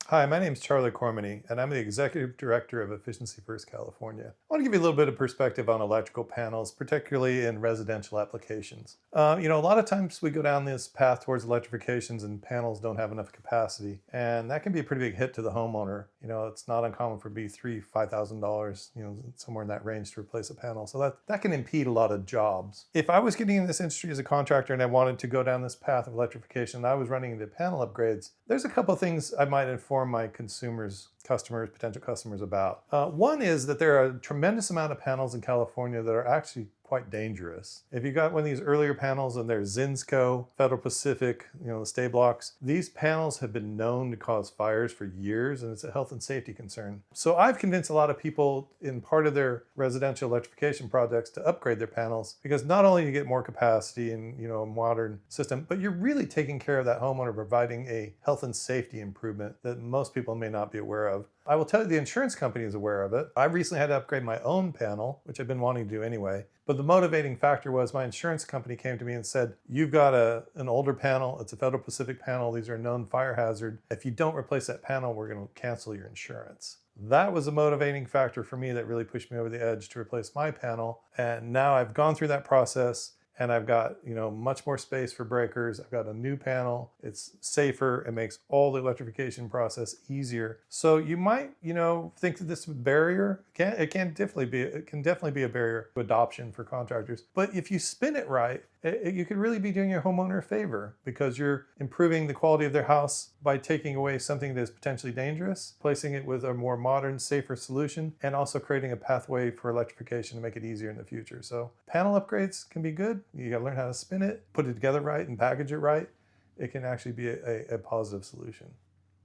Hi, my name is Charlie Cormany, and I'm the Executive Director of Efficiency First California. I want to give you a little bit of perspective on electrical panels, particularly in residential applications. A lot of times we go down this path towards electrifications and panels don't have enough capacity, and that can be a pretty big hit to the homeowner. It's not uncommon for B3, $5,000, somewhere in that range to replace a panel. So that can impede a lot of jobs. If I was getting in this industry as a contractor and I wanted to go down this path electrification and I was running into panel upgrades, there's a couple of things I might inform my potential customers about. One is that there are a tremendous amount of panels in California that are actually quite dangerous. If you got one of these earlier panels and there's Zinsco, Federal Pacific, the stay blocks, these panels have been known to cause fires for years, and it's a health and safety concern. So I've convinced a lot of people in part of their residential electrification projects to upgrade their panels, because not only do you get more capacity and a modern system, but you're really taking care of that homeowner, providing a health and safety improvement that most people may not be aware of. I will tell you the insurance company is aware of it. I recently had to upgrade my own panel, which I've been wanting to do anyway. But the motivating factor was my insurance company came to me and said, you've got an older panel, it's a Federal Pacific panel, these are a known fire hazard. If you don't replace that panel, we're going to cancel your insurance. That was a motivating factor for me that really pushed me over the edge to replace my panel. And now I've gone through that process, and I've got, much more space for breakers. I've got a new panel. It's safer. It makes all the electrification process easier. So you might, think that this is a barrier. It can definitely be a barrier to adoption for contractors. But if you spin it right, you could really be doing your homeowner a favor, because you're improving the quality of their house by taking away something that is potentially dangerous, placing it with a more modern, safer solution, and also creating a pathway for electrification to make it easier in the future. So panel upgrades can be good. You gotta learn how to spin it, put it together right, and package it right. It can actually be a positive solution.